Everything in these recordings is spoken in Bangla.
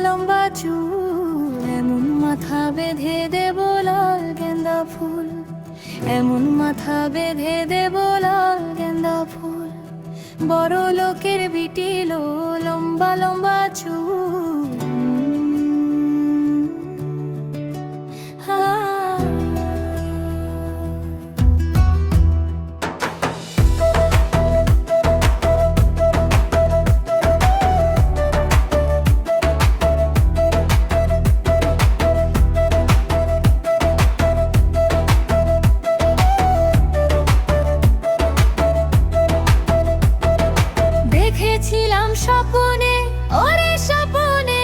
লম্বা চুল, এমন মাথা বেঁধে দেব লাল গেন্দা ফুল, এমন মাথা বেঁধে দেব লাল গেন্দা ফুল। বড় লোকের বিটিলো লম্বা লম্বা চুল। দেখেছিলাম স্বপ্নে, ওরে স্বপ্নে,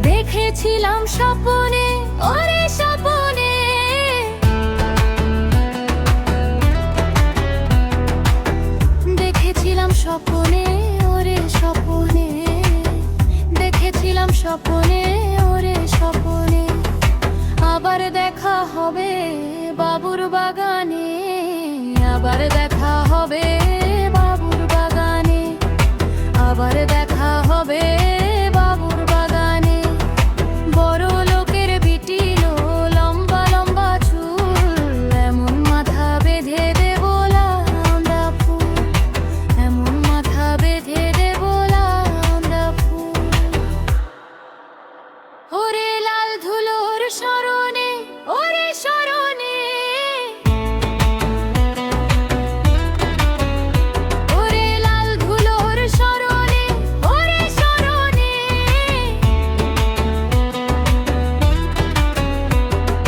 দেখেছিলাম স্বপ্নে, ওরে স্বপ্নে, দেখেছিলাম স্বপ্নে, ওরে স্বপ্নে, দেখেছিলাম স্বপ্নে, ওরে স্বপ্নে। আবার দেখা হবে বাবুর বাগানে, আবার দেখা হবে বাবুর বাগানে, আবার দেখা হবে বাবুর বাগানে। বড় লোকের বিটিলো লম্বা লম্বা চুল, এমন মাথা বেঁধে দেব লাউডা ফুল, এমন মাথা বেঁধে দেব লাউডা ফুল। ওরে লাল ধুলোর স্মরণে, ওরে স্মরণে, ওরে লাল ধুলোর স্মরণে, ওরে স্মরণে,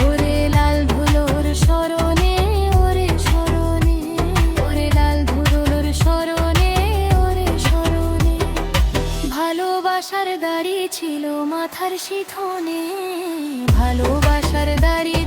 ওরে লাল ধুলোর স্মরণে, ওরে স্মরণে, ওরে লাল ধুলোর স্মরণে, ওরে স্মরণে। ভালোবাসার দাড়ি ছিল মাথার সিঁথনে, ভালোবাসার দাড়ি